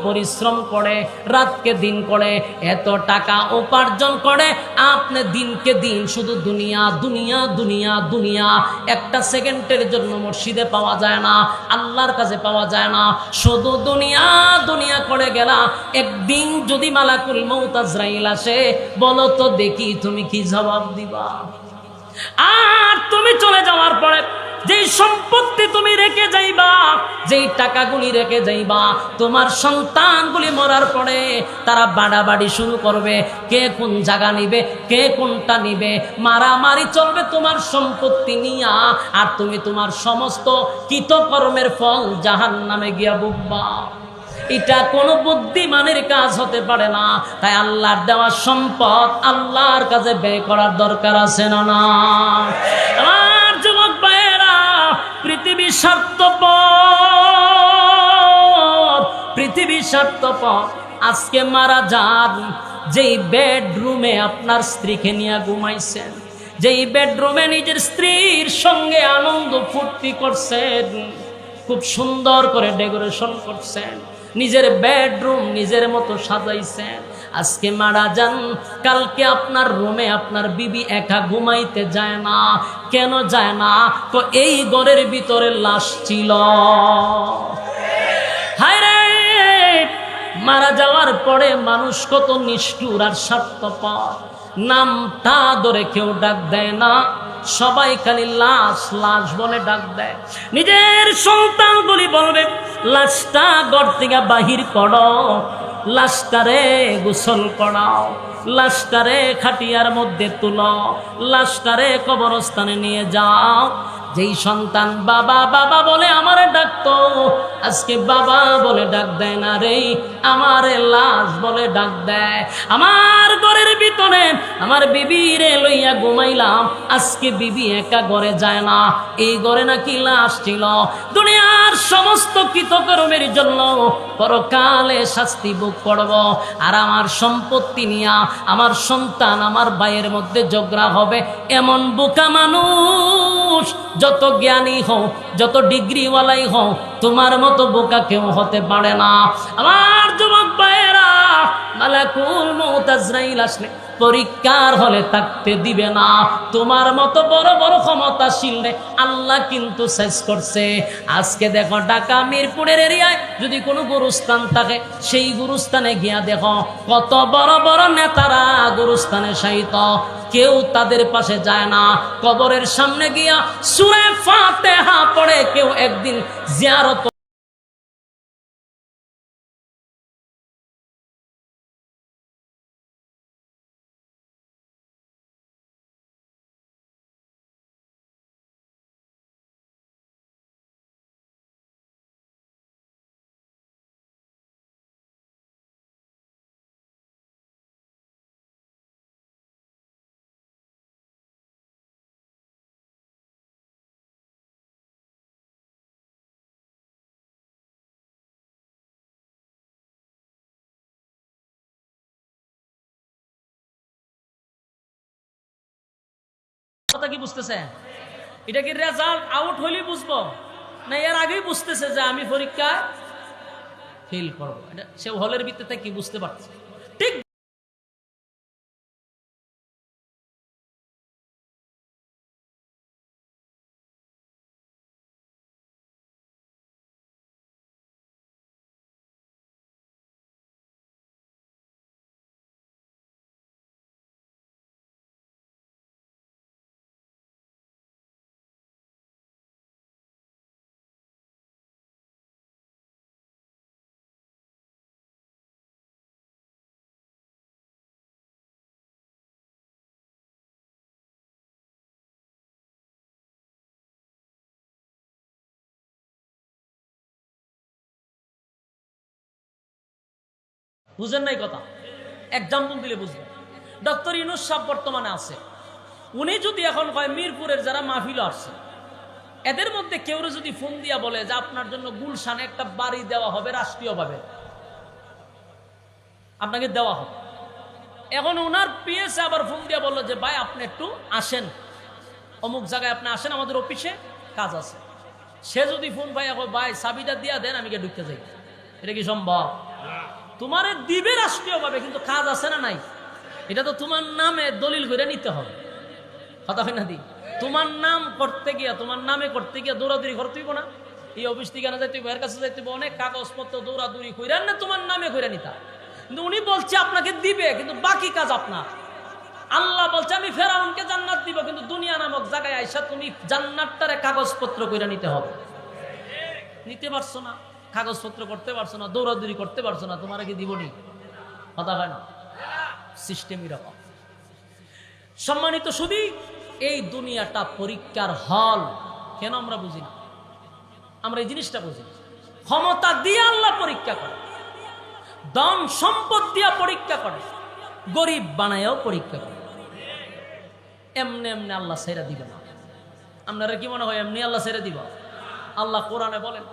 পরিশ্রম করে, রাতকে দিন করে, এত টাকা উপার্জন করে, আপনি দিনকে দিন শুধু দুনিয়া দুনিয়া দুনিয়া দুনিয়া। একটা সেকেন্ডের জন্য মসজিদে পাওয়া যায় না, আল্লাহর কাছে পাওয়া যায় না, শুধু দুনিয়া দুনিয়া করে গেলা। একদিন যদি মালাকুল মউত আজরাইল আসে, বলো তো দেখি তুমি কি জবাব দিবা? আর তুমি চলে যাওয়ার পরে যেই সম্পত্তি তুমি রেখে যাইবা, যেই টাকাগুলি রেখে যাইবা, তোমার সন্তানগুলি মরার পরে তারা বাড়াবাড়ি শুরু করবে, কে কোন জায়গা নিবে, কে কোনটা নিবে, মারামারি চলবে তোমার সম্পত্তি নিয়া। আর তুমি তোমার সমস্ত কৃতকর্মের ফল জাহান্নামে গিয়া ভুগবা। এটা কোনো বুদ্ধিমানের কাজ হতে পারে না। তাই আল্লাহর দেওয়া সম্পদ আল্লাহর কাছে ব্যয় করার দরকার আছে না? না। আমার যুবক ভাইয়েরা, পৃথিবী স্বার্থপর, পৃথিবী স্বার্থপর। আজকে মারা যান, যেই বেডরুমে আপনার স্ত্রীকে নিয়ে ঘুমাইছেন, যেই বেডরুমে নিজের স্ত্রীর সঙ্গে আনন্দ ফুর্তি করছেন, খুব সুন্দর করে ডেকোরেশন করছেন, নিজের বেডরুম নিজের মতো সাজাইছেন, আজকে মারা যান, কালকে আপনার রুমে আপনার বিবি একা ঘুমাইতে যায় না। কেন যায় না? তো এই ঘরের ভিতরে লাশ ছিল। হায় রে, মারা যাওয়ার পরে মানুষ কত নিষ্ঠুর আর স্বার্থপর। নামটা ধরে কেউ ডাক দেয় না, সবাই খালি লাশ লাশ বলে ডাক দেয়। নিজের সন্তানগুলি বলবে, লাশটা ঘর থেকে বাহির করো, লাশটারে গোসল করাও, লাশটারে খাটিয়ার মধ্যে তুলো, লাশটারে কবরস্থানে নিয়ে যাও। যেই সন্তান বাবা বাবা বলে আমারে ডাকতো, আজকে বাবা বলে ডাক দেয় না রে, আমারে লাশ বলে ডাক দেয়। আমার ঘরের ভিতরে আমার বিবিরে লইয়া ঘুমাইলাম, আজকে বিবি একা ঘরে যায় না, এই ঘরে নাকি লাশ ছিল। দুনিয়ার সমস্ত কৃতকর্মের জন্য পরকালে শাস্তি ভোগ করব। আর আমার সম্পত্তি নিয়া আমার সন্তান আমার ভাইয়ের মধ্যে ঝগড়া হবে। এমন বোকা মানুষ, যত জ্ঞানী হও, যত ডিগ্রিওয়ালাই হও, তোমার মতো বোকা কেউ হতে পারে না। আমার যুবক ভাইয়েরা, মালাকুল মউত আজরাইল আসলে পরীক্ষার হলে থাকতে দিবে না। তোমার মতো বড় বড় ক্ষমতাশীল আল্লাহ কিন্তু শেষ করছে। আজকে দেখো ঢাকা মিরপুরের এরিয়ায় যদি কোনো গুরুস্থান থাকে, সেই গুরুস্থানে গিয়া দেখো কত বড় বড় নেতারা গুরুস্থানে শায়িত, কেউ তাদের পাশে যায় না। কবরের সামনে গিয়া সূরা ফাতিহা পড়ে কেউ একদিন জিয়ারত। কথা কি বুঝতেছে? এটা কি রেজাল্ট আউট হইলে বুঝবো, না এর আগেই বুঝতেছে যে আমি পরীক্ষা ফেল করবো? এটা সে হলের ভিতরে কি বুঝতে পারছে? ঠিক বুঝেন নাই কথা? এক্সাম্পল দিলে বুঝবেন। ডক্টর ইউনূস সাহেব বর্তমানে আছে, উনি যদি এখন কয় মিরপুরের যারা মাহফিল আসছে এদের মধ্যে কেউ যদি ফোন দিয়া বলে যে আপনার জন্য গুলশানে একটা বাড়ি দেওয়া হবে রাষ্ট্রীয়ভাবে, আপনাকে দেওয়া হবে, এখন ওনার পিএসএ আবার ফোন দিয়া বললো যে ভাই আপনি একটু আসেন অমুক জায়গায়, আপনি আসেন আমাদের অফিসে কাজ আছে। সে যদি ফোন পাই এখন ভাই চাবিটা দিয়া দেন আমি ঢুকতে যাই, এটা কি সম্ভব? তোমারে দিবে রাষ্ট্রীয়ভাবে, কিন্তু কাজ আছে না নাই, এটা তো তোমার নামে দলিল করে নিতে হবে। কথা হয় না দি? তোমার নাম করতে গিয়া, তোমার নামে করতে গিয়া দৌড়াদৌড়ি করতে হইব না? এই অফিস ঠিকানা যাইতে হইব, এর কাছে যাইতে হইব, অনেক কাগজপত্র দৌড়াদৌড়ি কইরান না তোমার নামে করে নিতা। কিন্তু উনি বলছে আপনাকে দিবে, কিন্তু বাকি কাজ আপনার। আল্লাহ বলছে আমি ফেরাউনকে জান্নাত দিব, কিন্তু দুনিয়া নামক জায়গায় আইসা তুমি জান্নাতটারে কাগজপত্র কইরা নিতে হবে। নিতে পারছো না, কাগজপত্র করতে পারছো না, দৌড়াদৌড়ি করতে পারছো না, তোমার কি দিবনি? কথা হয় না? সিস্টেম এরকম। সম্মানিত শুধু এই দুনিয়াটা পরীক্ষার হল। কেন আমরা বুঝি না? আমরা এই জিনিসটা বুঝি না। ক্ষমতা দিয়ে আল্লাহ পরীক্ষা করে, ধন সম্পদ দিয়া পরীক্ষা করে, গরিব বানায়ও পরীক্ষা করে। এমনি এমনি আল্লাহ ছেড়ে দিবে না। আপনারা কি মনে হয় এমনি আল্লাহ ছেড়ে দিব? আল্লাহ কোরআনে বলেন,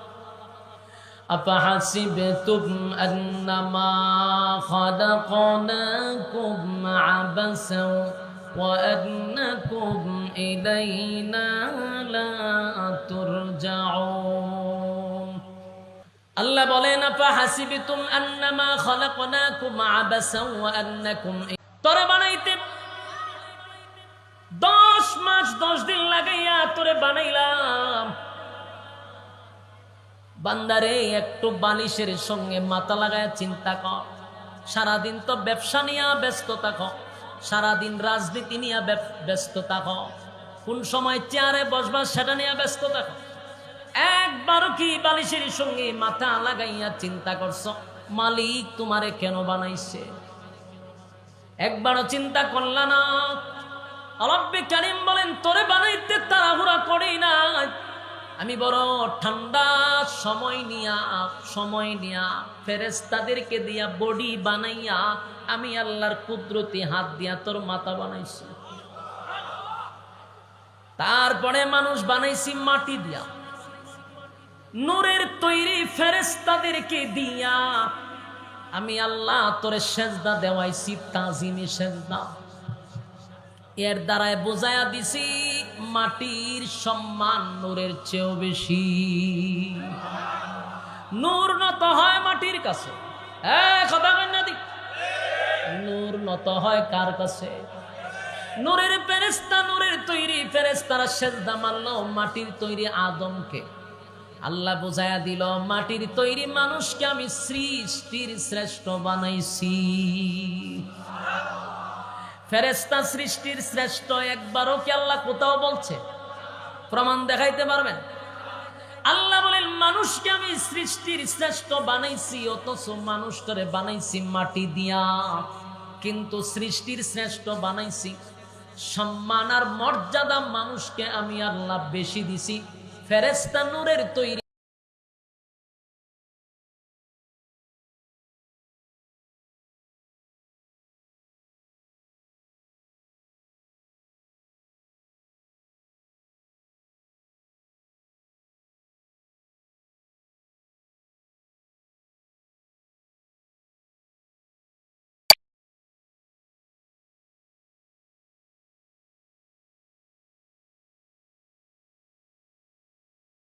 আফাহাসিবতুম আন্নামা খালাকনাকুম আবাসাও ওয়া আন্নাকুম ইলাইনা লা তুরজাউন। আল্লাহ বলেন, আফাহাসিবতুম আন্নামা খালাকনাকুম আবাসাও ওয়া আন্নাকুম, তোরে বানাইতে 10 মাস 10 দিন লাগাইয়া তোরে বানাইলাম। বান্দারে একটু বালিশের সঙ্গে মাথা লাগায় চিন্তা কর। সারাদিন তো ব্যবসা নিয়ে ব্যস্ত থাকো, সারাদিন রাজনীতি নিয়ে ব্যস্ত থাকো, কোন সময় চেয়ারে বসবা সেটা নিয়ে ব্যস্ত থাকো। একবারও কি বালিশের সঙ্গে মাথা লাগাইয়া চিন্তা করছো মালিক তোমারে কেন বানাইছে? একবারও চিন্তা করলা না? রব্বে কারীম বলেন, তোরে বানাইতে তাড়াহুড়া করি না, আমি বড় ঠান্ডা সময় নিয়া ফেরেশতাদেরকে দিয়া বডি বানাইয়া আমি আল্লাহর কুদরতি হাত দিয়া তোর মাথা বানাইছি। তারপরে মানুষ বানাইছি মাটি দিয়া, নূরের তৈরি ফেরেশতাদেরকে দিয়া আমি আল্লাহ তোরে সেজদা দেওয়াইছি, তাজিমে সেজদা। এর দ্বারায় বোঝায়া দিছি মাটির সম্মান নূরের চেয়েও বেশি। নূর নত হয় মাটির কাছে। কথা বলেন না দি? নূর নত হয় কার কাছে? নূরের ফেরেশতা, নূরের তৈরি ফেরেশতারা সেজদা মারল মাটির তৈরি আদমকে। আল্লাহ বোঝায়া দিল মাটির তৈরি মানুষকে আমি সৃষ্টির শ্রেষ্ঠ বানাইছি। ফেরেশতা সৃষ্টির শ্রেষ্ঠ একবারও কি আল্লাহ কোথাও বলছে? প্রমাণ দেখাইতে পারবেন? আল্লাহ বলেন মানুষকে আমি সৃষ্টির শ্রেষ্ঠ বানাইছি, অথচ মানুষটারে বানাইছি মাটি দিয়া, কিন্তু সৃষ্টির শ্রেষ্ঠ বানাইছি। সম্মান আর মর্যাদা মানুষকে আমি আল্লাহ বেশি দিছি। ফেরেশতা নূরের তৈরি,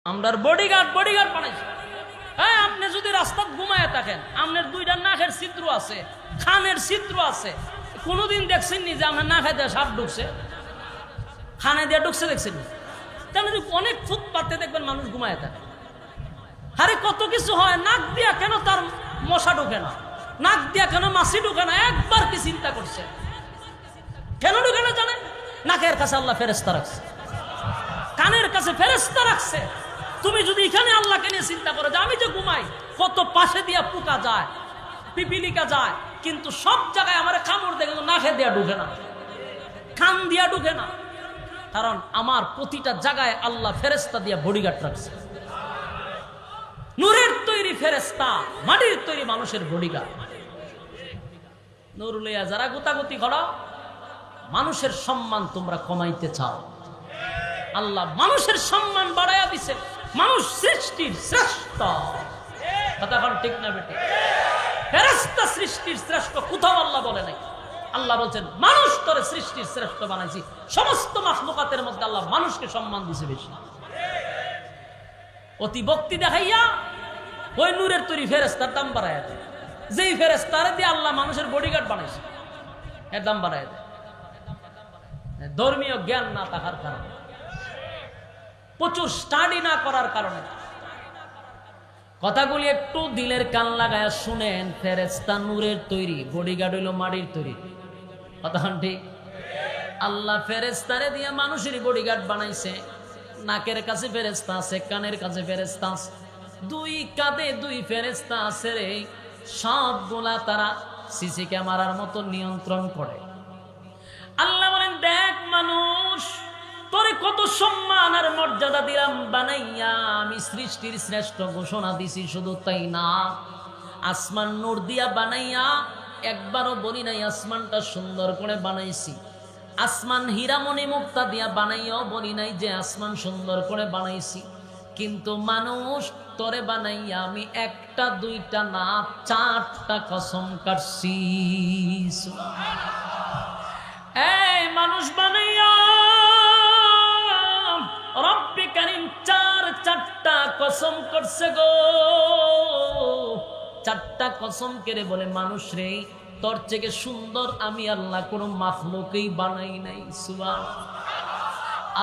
আমরার বডিগার্ড বানাইছি। হ্যাঁ, আপনি যদি রাস্তায় ঘুমায় থাকেন, আপনার 2টা নাকের ছিদ্র আছে, খানের ছিদ্র আছে, কোনোদিন দেখছেন নি যে আপনার নাকে দিয়ে সাপ ঢুকছে, খানে দিয়ে ঢুকছে? দেখছেন? তাহলে অনেক ফুটপাতে দেখবেন মানুষ ঘুমায় থাকে। আরে কত কিছু হয়, নাক দিয়া কেন তার মশা ঢুকে না, নাক দিয়া কেন মাছি ঢুকে না? একবার কি চিন্তা করছে? কেন ঢুকে না জানেন? নাকের কাছে আল্লাহ ফেরেশতা রাখছে, কানের কাছে ফেরেশতা রাখছে। তুমি যদি এখানে আল্লাহকে নিয়ে চিন্তা করো যে আমি যে ঘুমাই, কত পাশে দিয়া পোকা যায়, পিপিলিকা যায়, কিন্তু সব জায়গায় আমার কামড় দেখে নাকে দিয়া ঢুকে না, কান দিয়া ঢুকে না, কারণ আমার প্রতিটা জায়গায় আল্লাহ ফেরেশতা দিয়া বডিগার্ড রাখছে। নূরের তৈরি ফেরেশতা, মাটির তৈরি মানুষের বডিগার্ড। নূর লইয়া যারা গোতাগুতি করো, মানুষের সম্মান তোমরা কমাইতে চাও, আল্লাহ মানুষের সম্মান বাড়াইয়া দিছে। মানুষ সৃষ্টির শ্রেষ্ঠ। কথা ঠিক না বেটি? ফেরেশতা সৃষ্টির শ্রেষ্ঠ কোথাও আল্লাহ বলে নাই। আল্লাহ বলছেন মানুষ তোরে সৃষ্টির শ্রেষ্ঠ বানাইছি। সমস্ত মাখলুকাতের মধ্যে আল্লাহ মানুষকে সম্মান দিছে বেশি। অতি ভক্তি দেখাইয়া ওই নূরের তৈরি ফেরেশতার দাম বাড়াইয়া দেয়। যেই ফেরেশতারে দিয়ে আল্লাহ মানুষের বডিগার্ড বানাইছে, এর দাম বাড়ায় দেয় ধর্মীয় জ্ঞান না থাকার কারণে, প্রচুর স্টাডি না করার কারণে। কথাগুলি একটু দিলের কান লাগায় শুনেন। ফেরেশতা নূরের তৈরি, বডিগার্ড হইল মাটির তৈরি। কথা ঠিক? আল্লাহ ফেরেশতারে দিয়ে মানুষের বডিগার্ড বানাইছে। নাকের কাছে ফেরেশতা আছে, কানের কাছে ফেরেশতা আছে, দুই কাঁধে দুই ফেরেশতা আছে রে। সবগুলা তারা সিসি ক্যামেরার মতো নিয়ন্ত্রণ করে। আল্লাহ বলেন, দেখ মানুষ, তোরে কত সম্মান আর মর্যাদা দিলাম বানাইয়া। আমি সৃষ্টির শ্রেষ্ঠ ঘোষণা দিছি, শুধু তাই না, আসমান নূর দিয়া বানাইয়া একবারও বলি নাই আসমানটা সুন্দর করে বানাইছি। আসমান হীরামণি মুক্তা দিয়া বানাইয়াও বলি নাই যে আসমান সুন্দর করে বানাইছি। কিন্তু মানুষ, তোরে বানাইয়া আমি একটা দুইটা না 4টা কসম কাটছি। এই মানুষ বানাইয়া রব্বে কারীম 4টা কসম করছে গো। 4টা কসম কেড়ে বলে, মানুষ রে, তোর থেকে সুন্দর আমি আল্লাহ কোন মাখলুকই বানাই নাই। সুবহানাল্লাহ।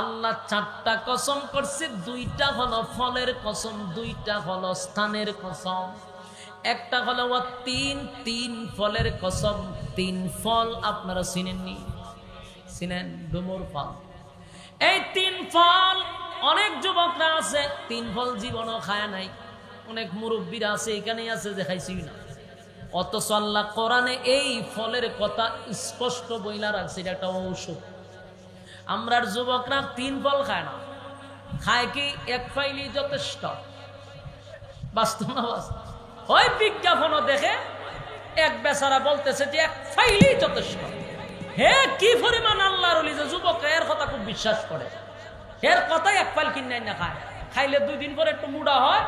আল্লাহ 4টা কসম করছে, 2টা হলো ফলের কসম, 2টা হলো স্থানের কসম। একটা হলো তিন ফলের কসম। 3 ফল আপনারা চিনেননি? চিনেন? ডুমুর ফল। এই 3 ফল অনেক যুবকরা আছে 3 ফল জীবনও খায় নাই। অনেক মুরব্বীরা আছে, এখানেই আছে যে খাইছি না। অথচ আল্লাহ কোরআনে এই ফলের কথা স্পষ্ট বইলা রাখছে, এটা একটা ঔষধ। আমরার যুবকরা 3 ফল খায় না, খায় কি 1 ফাইলই যথেষ্ট। বাস্তব না বাস্তব? ওই বিজ্ঞাপনও দেখে এক বেচারা বলতেছে যে 1 ফাইলই যথেষ্ট। হে কি পরিমাণ আল্লাহর ওলি যে যুবকরা এর কথা খুব বিশ্বাস করে, এর কথাই 1 ফাইল কিনে না খায়। খাইলে 2 দিন পরে একটু মুড়া হয়,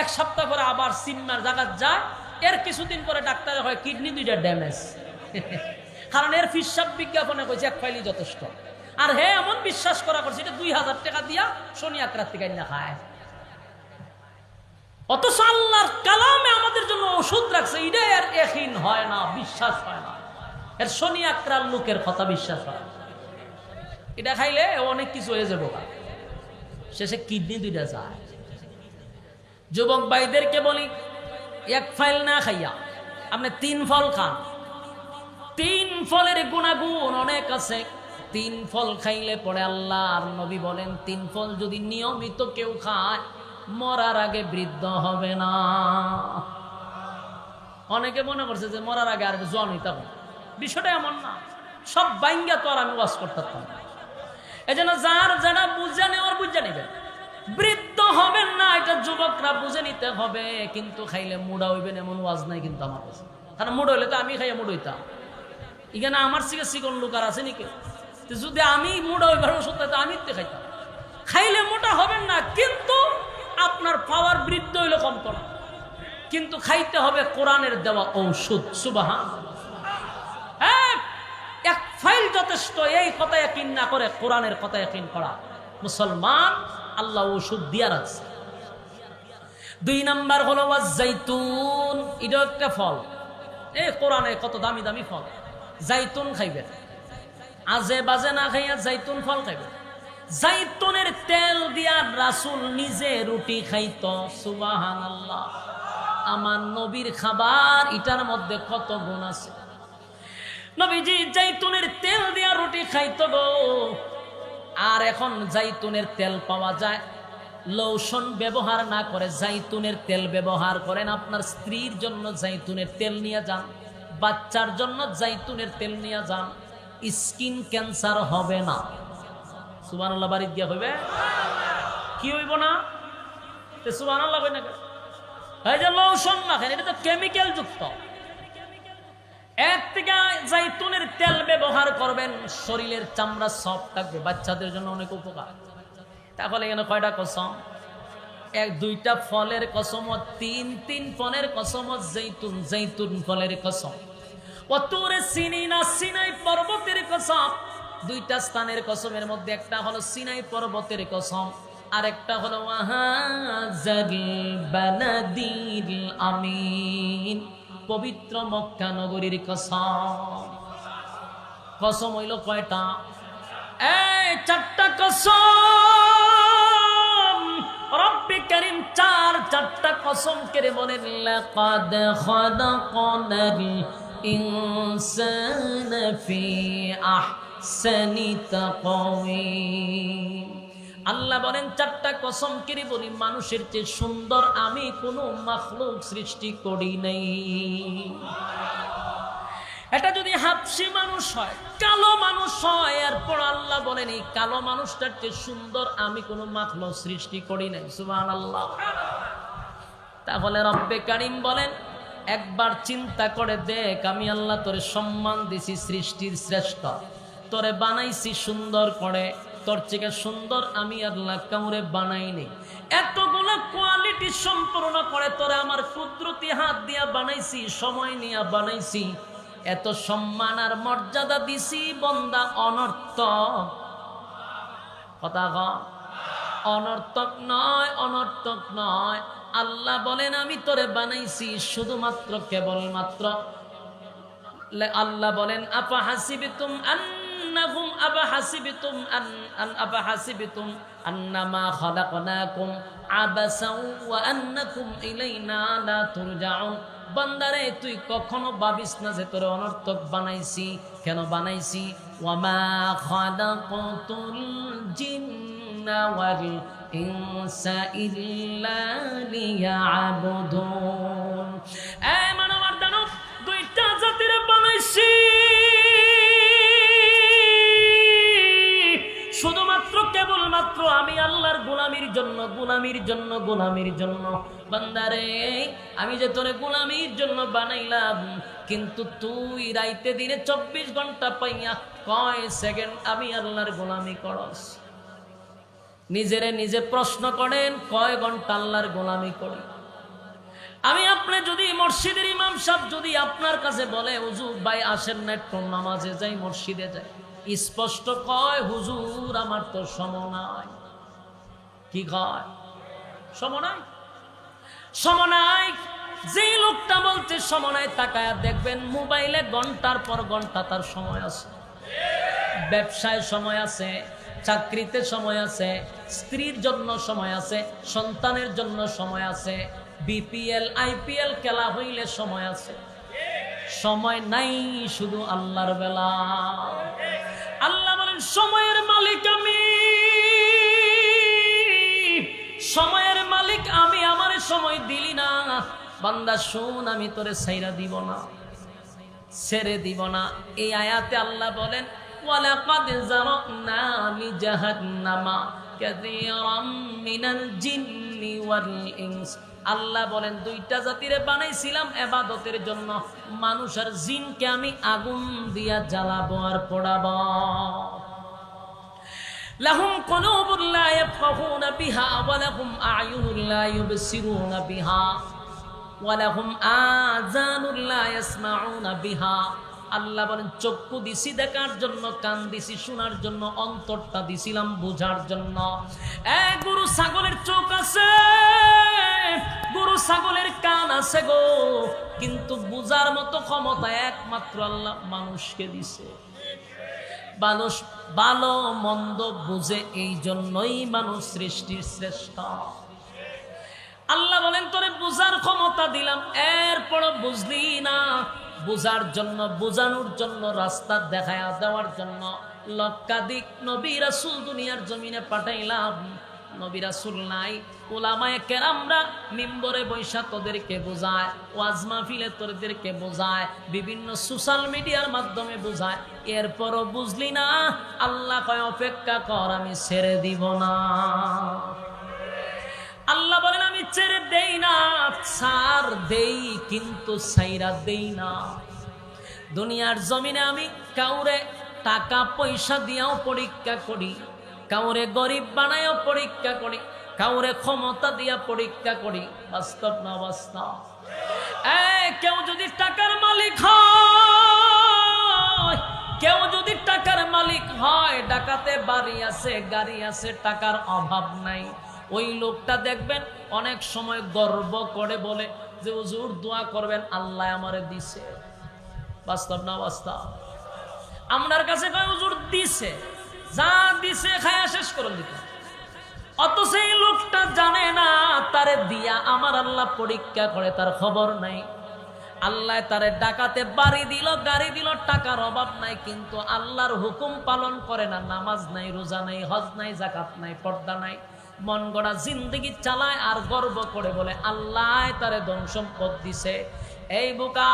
1 সপ্তাহ পরে আবার সিনেমার জায়গা যায়, এর কিছুদিন পরে ডাক্তার হয় কিডনি 2টা ড্যামেজ। কারণ এর ফিসাব বিজ্ঞাপনে কইছে 1 ফাইলই যথেষ্ট। আর হে এমন বিশ্বাস করা করছে এটা 2000 টাকা দিয়া শনি আকরাত থেকে না খায়। অথচ আল্লাহর কালামে আমাদের জন্য ওষুধ রাখছে, এটা এর ইয়াকিন হয় না, বিশ্বাস হয় না। এর শনি আকরার লোকের কথা বিশ্বাস হয়। এটা খাইলে অনেক কিছু হয়ে যাবো, শেষে কিডনি 2টা যায়। যুবক ভাইদেরকে বলি, 1 ফাইল না খাইয়া আপনি 3 ফল খান। 3 ফলের গুণাগুণ অনেক আছে। 3 ফল খাইলে পরে আল্লাহ আর নবী বলেন, 3 ফল যদি নিয়মিত কেউ খায় মরার আগে বৃদ্ধ হবে না। অনেকে মনে করছে যে মরার আগে আর জোয়ান হইতে হবে, বিষয়টা এমন না। সব বাইঙ্গা তো আর আমি ওয়াজ করতে পারতাম না। এই জন্য যার যারা বুঝে নেওয়ার বুঝে নেবেন, বৃদ্ধ হবেন না এটা যুবকরা বুঝে নিতে হবে। কিন্তু খাইলে মুড়া হইবেন এমন ওয়াজ নাই কিন্তু আমার কাছে। কারণ মুড় হইলে তো আমি খাইয়া মুড় হইতাম, এখানে আমার থেকে চিকন লোক আর আছে নাকি? যদি আমি মোটা হইবার ওষুধ তো আমি খাইতাম। খাইলে মোটা হবেন না, কিন্তু আপনার পাওয়ার বৃদ্ধি হইলে কমতো না। কিন্তু খাইতে হবে কোরআনের দেওয়া ঔষধ। সুবহানাল্লাহ। 1 ফাইল যথেষ্ট, এই কথা ইয়াকিন না করে কোরআনের কথা ইয়াকিন করা। মুসলমান আল্লাহ ওষুধ দিয়া রাখছে। 2 নাম্বার হলো জাইতুন, এটা একটা ফল। এই কোরআনে কত দামি দামি ফল। জাইতুন খাইবেন, আজে বাজে না খাইয়া জাইতুন ফল খাইবেন। জাইতুনের তেল দিয়া রাসূল নিজে রুটি খাইত। সুবহানাল্লাহ। আমার নবীর খাবার, এটার মধ্যে কত গুণ আছে। নবীজি জাইতুনের তেল দিয়া রুটি খাইত গো। আর এখন জাইতুনের তেল পাওয়া যায়, লোশন ব্যবহার না করে জাইতুনের তেল ব্যবহার করেন। আপনার স্ত্রীর জন্য জাইতুনের তেল নিয়ে যান, বাচ্চার জন্য জাইতুনের তেল নিয়ে যান, স্কিন ক্যান্সার হবে না। সুবহানাল্লাহ। বাড়ি দিয়া হইবে কি হইব না? সুবহানাল্লাহ কই না? এই যে লোশন মাখেন, এটা তো কেমিক্যাল যুক্ত। এর থেকে জাইতুনের তেল ব্যবহার করবেন, শরীরের চামড়া সফট থাকবে, বাচ্চাদের জন্য অনেক উপকার। তাহলে এখানে কয়টা কসম? 1-2টা ফলের কসম, 3 ফলের কসম। জৈতুন ফলের কসম। ওয়াতুরে সিনিনা, সিনাই পর্বতের কসম। 2টা স্থানের কসমের মধ্যে একটা হলো সিনাই পর্বতের কসম, আর একটা হলো ওয়াহাজাল বালাদিল আমিন, পবিত্র মক্কা নগরীর কসম। কসম হইল কয়টা? এই চারটা কসম। রব্বে কারীম চারটা কসম করে বলেন, লাকাদ খালাকনাল ইনসানা ফি আহসানি তাকওয়িম। আল্লাহ বলেন চারটা কসম করে বলি, মানুষের চেয়ে সুন্দর আমি কোনো মাখলুক সৃষ্টি করি নাই। এটা যদি হাবশী মানুষ হয়, কালো মানুষ হয়, এরপর আল্লাহ বলেন এই কালো মানুষটার চেয়ে সুন্দর আমি কোনো মাখলুক সৃষ্টি করি নাই। সুবহানাল্লাহ। তাহলে রব্বে কারীম বলেন, একবার চিন্তা করে দেখ, আমি আল্লাহ তোরে সম্মান দিছি, সৃষ্টির শ্রেষ্ঠ, তোরে বানাইছি সুন্দর করে, তোর থেকে সুন্দর আমি আল্লাহ কাউরে বানাইনি। এতগুলো কোয়ালিটি সম্পূর্ণ করে তোরে আমার কুদরতি হাত দিয়া বানাইছি, সময় নিয়ে বানাইছি, এত সম্মান আর মর্যাদা দিছি, বন্দা অনর্থক কথা অনর্থক নয়, অনর্থক নয়। আল্লাহ বলেন আমি তোরে বানাইছি শুধুমাত্র কেবলমাত্র। আল্লাহ বলেন আফা হাসিবিতুম আন্নাকুম আন্নামা খালাকনাকুম আবাসাও ওয়া আন্নাকুম ইলাইনা লা তুরজাউন। বান্দারে তুই কখনো ভাবিস না যে তোরে অনর্থক বানাইছি। কেন বানাইছি? ওয়ামা খালাকতুল জিন্না ওয়াল ইনসা ইল্লা লিয়াবুদুন। এই মানব দানব দুইটা জাতিরে বানাইছি শুধুমাত্র কেবলমাত্র আমি আল্লাহর গোলামির জন্য, গোলামির জন্য, গোলামির জন্য। বান্দারে আমি যে তোরে গোলামির জন্য বানাইলাম, কিন্তু তুই রাইতে দিনে 24 ঘন্টা পাইয়া কয় সেকেন্ড আমি আল্লাহর গোলামি করস? নিজেরে নিজে প্রশ্ন করেন, কয় ঘন্টা আল্লাহর গোলামি করি? আমি আপনি যদি মসজিদের ইমাম সাহেব যদি আপনার কাছে বলে হুজুর ভাই আসেন না একটু নামাজে যাই, মসজিদে যাই, স্পষ্ট কয় হুজুর আমার তো সময় নাই। কি কয়? সময় নাই, সময় নাই। যে লোকটা বলতে সময় নাই, তাকায়া দেখবেন মোবাইলে ঘন্টার পর ঘন্টা তার সময় আছে, ব্যবসায় সময় আছে, চাকরিতে সময় আছে, স্ত্রীর জন্য সময় আছে, সন্তানের জন্য সময় আছে, বিপিএল আইপিএল খেলা হইলে সময় আছে। সময় নাই শুধু আল্লাহর বেলা। আল্লাহ বলেন সময়ের মালিক আমি, সময়ের মালিক আমি। আমার সময় দিলি না বান্দা, শোন আমি তোরে ছাইরা দিব না, ছেড়ে দিব না। এই আয়াতে আল্লাহ বলেন ওয়ালাকাদ যারানা লিজাহান্নামা কাসীরাম মিনাল জিন্নি ওয়াল ইনস। আল্লাহ বলেন দুইটা জাতিরে বানাইছিলাম ইবাদতের জন্য, মানুষ আর জিনকে আমি আগুন দিয়া জ্বালাবো আর পোড়াবো। লাহুম কুলুবুন লা ইয়াফকাহুনা বিহা ওয়া লাহুম আ'য়ুনুন লা ইউবসিরুনা বিহা ওয়া লাহুম আযানুন লা ইয়াসমাউনা বিহা। আল্লাহ বলেন চক্ষু দিছি দেখার জন্য, কান দিছি শোনার জন্য, অন্তরটা দিছিলাম বুঝার জন্য। গরু ছাগলের চোখ আছে, গরু ছাগলের কান আছে গো, কিন্তু বুঝার মতো ক্ষমতা একমাত্র আল্লাহ মানুষকে দিছে। মানুষ ভালো মন্দ বুঝে, এই জন্যই মানুষ সৃষ্টির শ্রেষ্ঠ। আল্লাহ বলেন তোরে বুঝার ক্ষমতা দিলাম, এরপর বুঝলি না। বুঝার জন্য, বুঝানোর জন্য, রাস্তা দেখায়া দেওয়ার জন্য লক্ষাধিক নবী রাসূল দুনিয়ার জমিনে পাঠাইলাম। নবী রাসূল নাই, উলামায়ে কেরামরা মিম্বরে বৈশা তোদেরকে বোঝায়, ওয়াজ মাহফিলে তোদেরকে বোঝায়, বিভিন্ন সোশ্যাল মিডিয়ার মাধ্যমে বোঝায়, এরপরও বুঝলি না। আল্লাহ কয় অপেক্ষা কর, আমি ছেড়ে দিব না। আল্লাহ বলেন আমি ছেড়ে দেই না, ছাড় দেই কিন্তু ছাইরা দেই না। দুনিয়ার জমিনে আমি কাউরে টাকা পয়সা দিয়াও পরীক্ষা করি, কাউরে গরিব বানায়ও পরীক্ষা করি, কাউরে ক্ষমতা দিয়া পরীক্ষা করি। বাস্তব না বাস্তব? কেউ যদি টাকার মালিক হয়, কেউ যদি টাকার মালিক হয়, ডাকাতে বাড়ি আছে, গাড়ি আছে, টাকার অভাব নাই, ওই লোকটা দেখবেন অনেক সময় গর্ব করে বলে যে হুজুর দোয়া করবেন আল্লাহ আমারে দিছে। বাস্তব না বাস্তব? আপনার কাছে কয় হুজুর দিছে, যা দিছে খায়া শেষ করে দিতে। অথচ এই লোকটা জানে না তারে দিয়া আমার আল্লাহ পরীক্ষা করে, তার খবর নাই। আল্লাহ তারে ডাকাতে বাড়ি দিল, গাড়ি দিল, টাকার অভাব নাই, কিন্তু আল্লাহর হুকুম পালন করে না। নামাজ নাই, রোজা নাই, হজ নাই, যাকাত নাই, পর্দা নাই, মন গড়া জিন্দগি চালায় আর গর্ব করে বলে আল্লাহ তারে ধন সম্পদ দিছে। এই বোকা,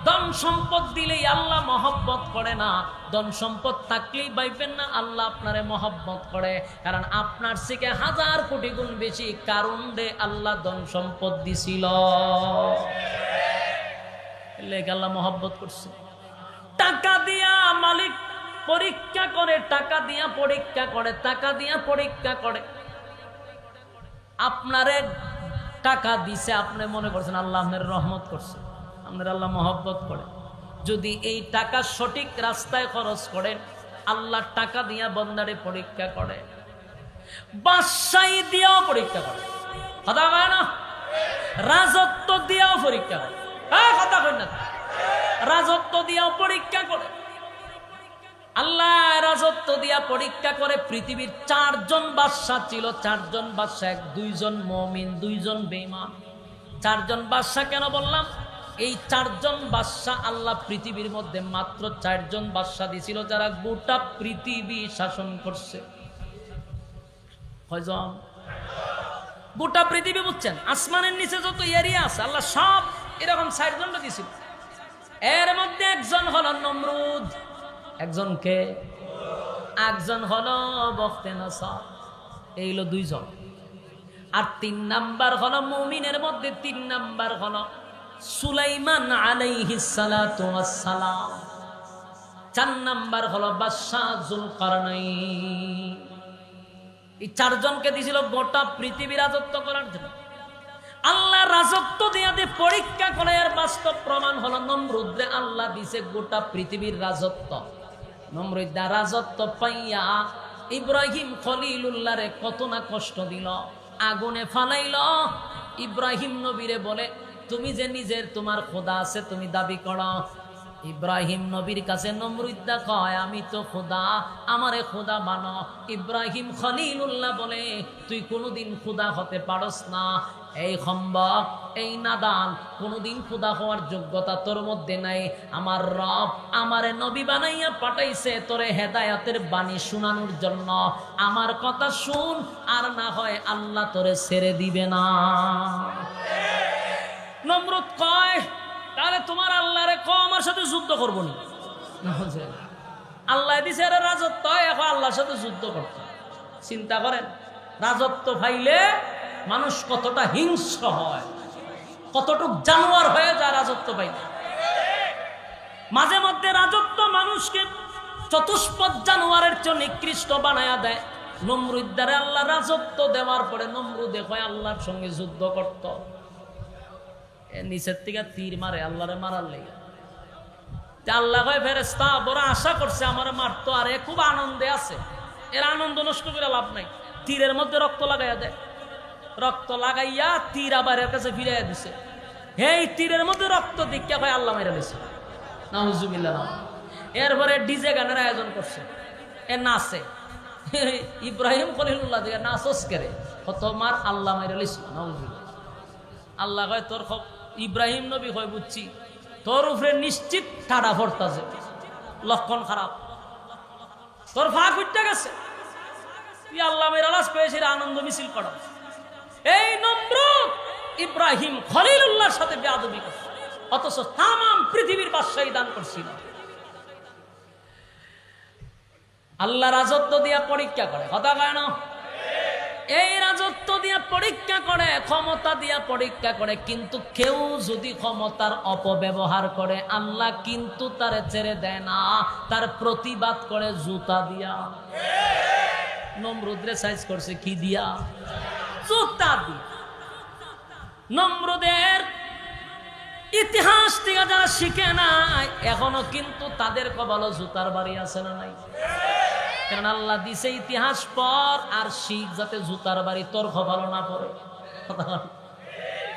ধন সম্পদ দিলেই আল্লাহ মহব্বত করে না। ধন সম্পদ থাকলেই ভাইবেন না আল্লাহ আপনারে মহব্বত করে, কারণ আপনার থেকে 1000 কোটি গুণ বেশি কারণ দে আল্লাহ ধন সম্পদ দিছিল। আল্লাহ মহব্বত করছে। টাকা দিয়া মালিক পরীক্ষা করে, টাকা দিয়া পরীক্ষা করে, টাকা দিয়া পরীক্ষা করে। আপনারে টাকা দিছে, আপনি মনে করছেন আল্লাহ আপনার রহমত করছে, আপনার আল্লাহ মহব্বত করে। যদি এই টাকা সঠিক রাস্তায় খরচ করেন, আল্লাহ টাকা দিয়া বন্দারে পরীক্ষা করে, বাদশাহী দিয়েও পরীক্ষা করে, কথা কয় না, রাজত্ব দিয়েও পরীক্ষা করে, কথা কয় না, রাজত্ব দিয়েও পরীক্ষা করে। আল্লাহ রাজত্ব দিয়া পরীক্ষা করে। পৃথিবীর 4 জন বাদশা ছিল, 4 জন বাদশা, 2 জন মুমিন, 2 জন বেঈমান। 4 জন বাদশা কেন বললাম? এই 4 জন বাদশা আল্লাহ পৃথিবীর মধ্যে মাত্র 4 জন বাদশা দিছিল যারা গোটা পৃথিবী শাসন করছে। কয়জন? গোটা পৃথিবী, বুঝছেন? আসমানের নিচে যত এরিয়া আছে আল্লাহ সব এরকম 4 জন দিছিল। এর মধ্যে একজন হলো নমরুদ, একজনকে, একজন হলো বখতেনসর, এই হলো 2 জন। আর 3 নাম্বার হলো মুমিনের মধ্যে 3 নাম্বার হলো সুলাইমান আলাইহিস সালাতু ওয়াস সালাম। 4 নাম্বার হলো বাদশা যুলকারনাইন। এই 4 জনকে দিয়েছিল গোটা পৃথিবী রাজত্ব করার জন্য। আল্লাহ রাজত্ব দিয়ে পরীক্ষা করে। এর বাস্তব প্রমাণ হলো নমরুদরে আল্লাহ দিছে গোটা পৃথিবীর রাজত্ব। নমরুদ রাজত্ব পাইয়া ইব্রাহিম খলিলুল্লাহরে কত না কষ্ট দিল, আগুনে ফালাইল। ইব্রাহিম নবীরে বলে তুমি যে নিজের তোমার খোদা আছে তুমি দাবি করো। ইব্রাহিম নবীর কাছে নমরুদ কয় আমি তো খোদা, আমারে খোদা মানো। ইব্রাহিম খলিলুল্লাহ বলে তুই কোনোদিন খোদা হতে পারস না, এই খম্বক, এই নাদান, কোনোদিন খোদা হওয়ার যোগ্যতা তোর মধ্যে নাই। আমার রব আমারে নবী বানাইয়া পাঠাইছে তোরে হেদায়েতের বাণী শোনানোর জন্য। আমার কথা শুন, আর না হয় আল্লাহ তোরে ছেড়ে দিবে না। নমরুদ কয় তাহলে তোমার আল্লাহরে কও আমার সাথে যুদ্ধ করবো না। আল্লাহ দিছে এর রাজত্ব, এখন আল্লাহর সাথে যুদ্ধ করতে। চিন্তা করেন, রাজত্ব পাইলে মানুষ কতটা হিংস্র হয়, কতটুক জানোয়ার হয়ে যায় রাজত্ব পাইলে। মাঝে মধ্যে রাজত্ব মানুষকে চতুষ্পদ জানোয়ারের চেয়ে নিকৃষ্ট বানায়া দেয়। নমরুদ দ্বারা আল্লাহ রাজত্ব দেওয়ার পরে নমরুদে কয় আল্লাহর সঙ্গে যুদ্ধ করত। নিচের থেকে তীর মারে আল্লাহরে মারার লেগে। আল্লাহ কয় ফেরেশতা বড় আশা করছে আমার মারতো, আর এ খুব আনন্দে আছে, এর আনন্দ নষ্ট করে লাভ নাই। তীরের মধ্যে রক্ত লাগাইয়া দেয়, রক্ত লাগাইয়া তীর আবার এর কাছে ফিরাইয়া দিছে। এই তীরের মধ্যে রক্ত দীক্ষা ভাই আল্লাহ মেরে দিছে, নাউজুবিল্লাহ। এরপরে ডিজে গানের আয়োজন করছে, এ নাচে। ইব্রাহিম খলিলুল্লাহ দিকে নাচস করে তোমার আল্লাহ মেরে লিস, নাউজুবিল্লাহ। আল্লাহ কয় তোর ইব্রাহিম নবী কয় বুঝছি তোর উপরে নিশ্চিত কাটা ভরতাছে, লক্ষণ খারাপ, তোর ফাঁক উঠতে গেছে, তুই আল্লাহ মেরে লাশ পেয়েছে, আনন্দ মিছিল করা। এই নমরুদ ইব্রাহিম খলিলুল্লাহর সাথে বেয়াদবি করছে, অথচ তামাম পৃথিবীর বাদশাহী দান করছিল। আল্লাহ রাজত্ব দিয়া পরীক্ষা করে, কথা কয় না? এই রাজত্ব দিয়া পরীক্ষা করে, ক্ষমতা দিয়া পরীক্ষা করে, কিন্তু কেউ যদি ক্ষমতার অপব্যবহার করে আল্লাহ কিন্তু তারে ছেড়ে দেয় না, তার প্রতিবাদ করে জুতা দিয়া। নমরুদরে সাইজ করছে কি দিয়া? জুতা দিয়া। নমরুদের ইতিহাস থেকে যারা শিখে নাই এখনো কিন্তু তাদের কপালে জুতার বাড়ি আছে না নাই? কারণ আল্লাহ দিছে ইতিহাস পর আর শিখ যাতে জুতার বাড়ি তোর কপালে না পড়ে।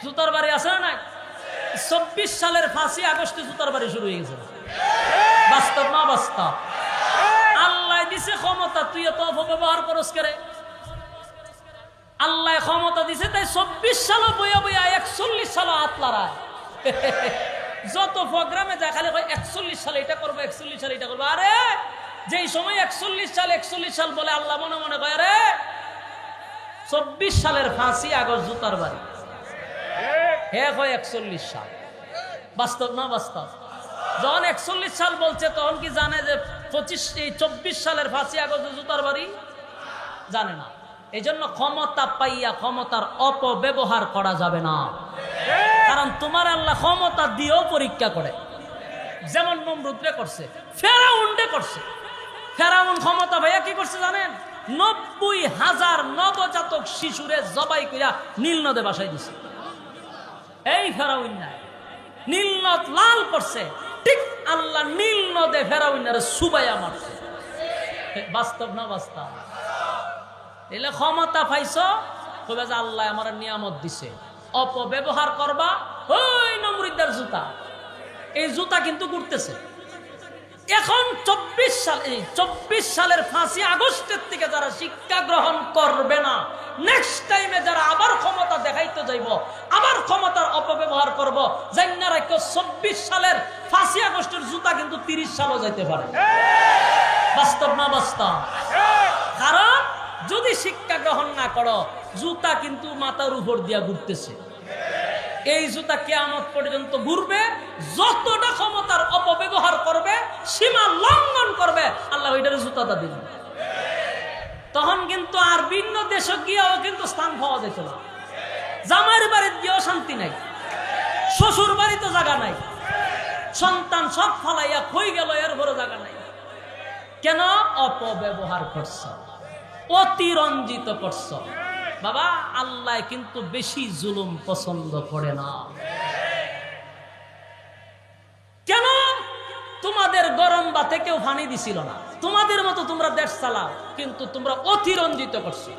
জুতার বাড়ি আছে না নাই? 24 সালের 5ই আগস্টে জুতার বাড়ি শুরু হয়ে গেছে। বাস্তব না বাস্তব? আল্লাহ দিছে ক্ষমতা, তুই এত অপব্যবহার করস করে। আল্লাহ ক্ষমতা দিছে তাই 24 সালও বইয়া বইয়া 41 সালও হাত লড়ায়। যত প্রোগ্রামে যায় খালি 41 সালে এটা করবো, 41 সালে এটা করবো। আরে যেই সময় 41 সাল বলে আল্লাহ মনে মনে কয় আরে 24 সালের 5ই আগস্ট জুতার বাড়ি, হ্যাঁ 41 সাল। বাস্তব না বাস্তব? যখন 41 সাল বলছে তখন কি জানে যে 24 সালের 5ই আগস্ট জুতার বাড়ি? জানে না। এই জন্য ক্ষমতা পাইয়া ক্ষমতার অপব্যবহার করা যাবে না। কারণ তোমার আল্লাহ ক্ষমতা দিয়েও পরীক্ষা করে, যেমন নমরুদরে করছে, ফেরাউনরে করছে। ফেরাউন ক্ষমতা ভাইয়া কি করছে জানেন? 90,000 নবজাতক শিশুরে জবাই কইরা নীল নদে বাসায় দিছে। এই ফেরাউন নাই, নীল নদ লাল করছে, ঠিক আল্লাহ নীল নদে ফেরাউনের সুবাইয়া মারছে। বাস্তব না বাস্তব? এলে ক্ষমতা পাইছ, কইবা যে আল্লাহ আমার নিয়ামত দিছে, অপব্যবহার করবা। ওই নমরুদের জুতা, এই জুতা কিন্তু ঘুরতেছে। এখন 24 সালের 5ই আগস্টের থেকে যারা শিক্ষা গ্রহণ করবে না, নেক্সট টাইমে যারা আবার ক্ষমতা দেখাইতে যাইব, আবার ক্ষমতার অপব্যবহার করব, জান্না রাখো 24 সালের 5ই আগস্টের জুতা কিন্তু 30 সালও যাইতে পারে। বাস্তব না বাস্তব? কারণ যদি শিক্ষা গ্রহণ না করো, জুতা কিন্তু মাথার উপর দিয়া ঘুরতেছে। এই জুতা কিয়ামত পর্যন্ত ঘুরবে। যতটা ক্ষমতার অপব্যবহার করবে, সীমা লঙ্ঘন করবে, আল্লাহ ওইটার জুতাটা দিবেন। তখন কিন্তু আর ভিন্ন দেশে গিয়েও কিন্তু স্থান পাওয়া যেত না। জামাইয়ের বাড়িতে গিয়েও শান্তি নাই, শ্বশুর বাড়িতে জায়গা নাই, সন্তান সব ফালাইয়া খই গেল, এর বড় জায়গা নাই। কেন? অপব্যবহার করছ, অতিরঞ্জিত করছ। বাবা, আল্লাহ কিন্তু বেশি জুলুম পছন্দ করে না। কেন? তোমাদের গরম বাতে কেউ পানি দিছিল না, তোমাদের মতো তোমরা দেশ চালাও, কিন্তু তোমরা অতিরঞ্জিত করছো।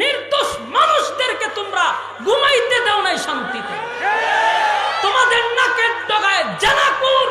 নির্দোষ মানুষদেরকে তোমরা ঘুমাইতে দাও নাই শান্তিতে। তোমাদের নাকের ডগায় জানাকুর